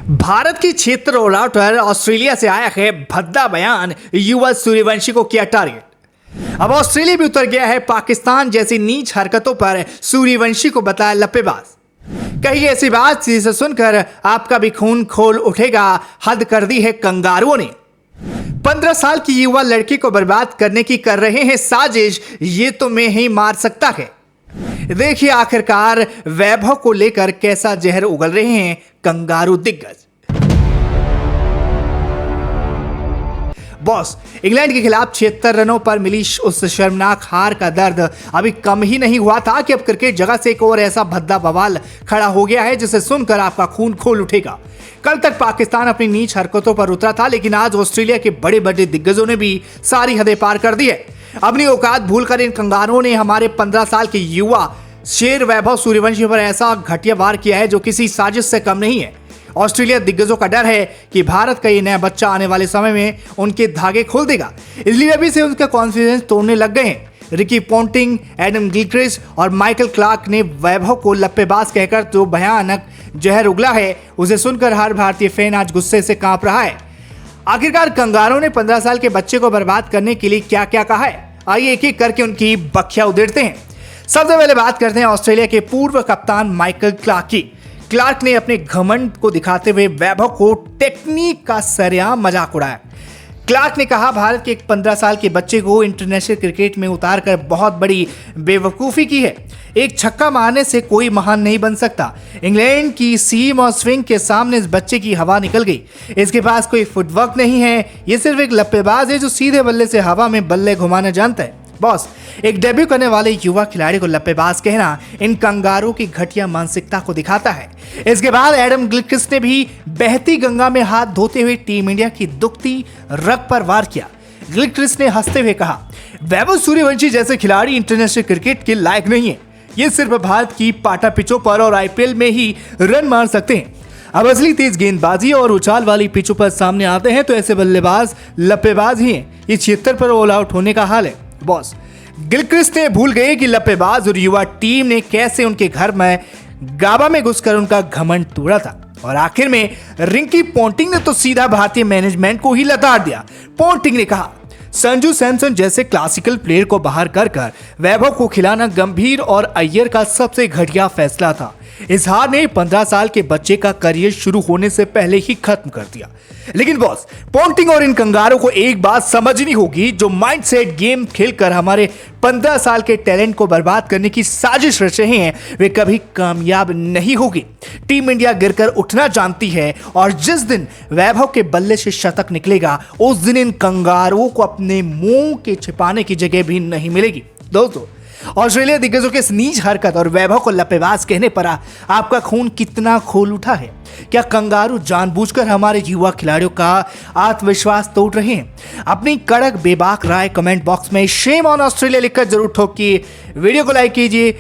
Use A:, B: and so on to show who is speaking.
A: भारत की क्षेत्र रोलआउटर ऑस्ट्रेलिया से आया है भद्दा बयान, युवा सूर्यवंशी को किया टारगेट। अब ऑस्ट्रेलिया भी उतर गया है पाकिस्तान जैसी नीच हरकतों पर, सूर्यवंशी को बताया लप्पेबाज। कही ऐसी बात जिसे सुनकर आपका भी खून खोल उठेगा, हद कर दी है कंगारुओं ने। 15 साल की युवा लड़की को बर्बाद करने की कर रहे हैं साजिश, ये तो मैं ही मार सकता है। देखिए आखिरकार वैभव को लेकर कैसा जहर उगल रहे हैं कंगारू दिग्गज। बॉस, इंग्लैंड के खिलाफ 76 रनों पर मिली उस शर्मनाक हार का दर्द अभी कम ही नहीं हुआ था कि अब क्रिकेट जगत से एक और ऐसा भद्दा बवाल खड़ा हो गया है जिसे सुनकर आपका खून खोल उठेगा। कल तक पाकिस्तान अपनी नीच हरकतों पर उतरा था, लेकिन आज ऑस्ट्रेलिया के बड़े बड़े दिग्गजों ने भी सारी हदें पार कर दी है। अपनी औकात भूलकर इन कंगारुओं ने हमारे 15 साल के युवा शेर वैभव सूर्यवंशी पर ऐसा घटिया वार किया है जो किसी साजिश से कम नहीं है। ऑस्ट्रेलिया दिग्गजों का डर है कि भारत का ये नया बच्चा आने वाले समय में उनके धागे खोल देगा, इसलिए अभी से उनका कॉन्फिडेंस तोड़ने लग गए हैं। रिकी पोंटिंग, एडम गिलक्रिस्ट और माइकल क्लार्क ने वैभव को लप्पेबाज कहकर जो भयानक जहर उगला है, उसे सुनकर हर भारतीय फैन आज गुस्से से कांप रहा है। आखिरकार कंगारों ने 15 साल के बच्चे को बर्बाद करने के लिए क्या क्या कहा है, आइए एक एक करके उनकी बखिया उधेड़ते हैं। सबसे पहले बात करते हैं ऑस्ट्रेलिया के पूर्व कप्तान माइकल क्लार्क की। क्लार्क ने अपने घमंड को दिखाते हुए वैभव को टेक्निक का सरेआम मजाक उड़ाया। क्लार्क ने कहा, भारत के एक 15 साल के बच्चे को इंटरनेशनल क्रिकेट में उतारकर बहुत बड़ी बेवकूफ़ी की है। एक छक्का मारने से कोई महान नहीं बन सकता। इंग्लैंड की सीम और स्विंग के सामने इस बच्चे की हवा निकल गई। इसके पास कोई फुटवर्क नहीं है, ये सिर्फ एक लप्पेबाज है जो सीधे बल्ले से हवा में बल्ले घुमाना जानता है। बॉस, एक डेब्यू करने वाले युवा खिलाड़ी को लप्पेबाज कहना इन कंगारू की घटिया मानसिकता को दिखाता है। इसके बाद एडम गिलक्रिस्ट ने भी बहती गंगा में हाथ धोते हुए टीम इंडिया की दुखती रग पर वार किया। गिलक्रिस्ट ने हंसते हुए कहा, वैभव सूर्यवंशी जैसे खिलाड़ी इंटरनेशनल क्रिकेट के लायक नहीं है। ये सिर्फ भारत की पाटा पिचों पर और आईपीएल में ही रन मार सकते हैं। अब असली तेज गेंदबाजी और उछाल वाली पिचों पर सामने आते हैं तो ऐसे बल्लेबाज लप्पेबाज ही हैं। ये 76 पर ऑल आउट होने का हाल है। बॉस, गिलक्रिस्ट ने भूल गए कि लप्पेबाज और युवा टीम ने कैसे उनके घर में गाबा में घुसकर उनका घमंड तोड़ा था। और आखिर में रिकी पोंटिंग ने तो सीधा भारतीय मैनेजमेंट को ही लताड़ दिया। पोंटिंग ने कहा, संजू सैमसन जैसे क्लासिकल प्लेयर को बाहर कर वैभव को खिलाना गंभीर और अय्यर का सबसे घटिया फैसला था। इस हार ने 15 साल के बच्चे का करियर शुरू होने से पहले ही खत्म कर दिया। लेकिन बॉस, पोंटिंग और इन कंगारों को एक बात समझनी होगी, जो माइंडसेट गेम खेलकर हमारे 15 साल के टैलेंट को बर्बाद करने की साजिश रच रहे हैं, वे कभी कामयाब नहीं होगी। टीम इंडिया गिरकर उठना जानती है और जिस दिन वैभव के बल्ले से शतक निकलेगा, उस दिन इन कंगारुओं को अपने मुंह के छिपाने की जगह भी नहीं मिलेगी। दोस्तों, ऑस्ट्रेलिया दिग्गजों के इस नीच हरकत और वैभव को लप्पेबाज कहने पर आपका खून कितना खोल उठा है? क्या कंगारू जानबूझकर हमारे युवा खिलाड़ियों का आत्मविश्वास तोड़ रहे हैं? अपनी कड़क बेबाक राय कमेंट बॉक्स में शेम ऑन ऑस्ट्रेलिया लिखकर जरूर ठोकिए। वीडियो को लाइक कीजिए।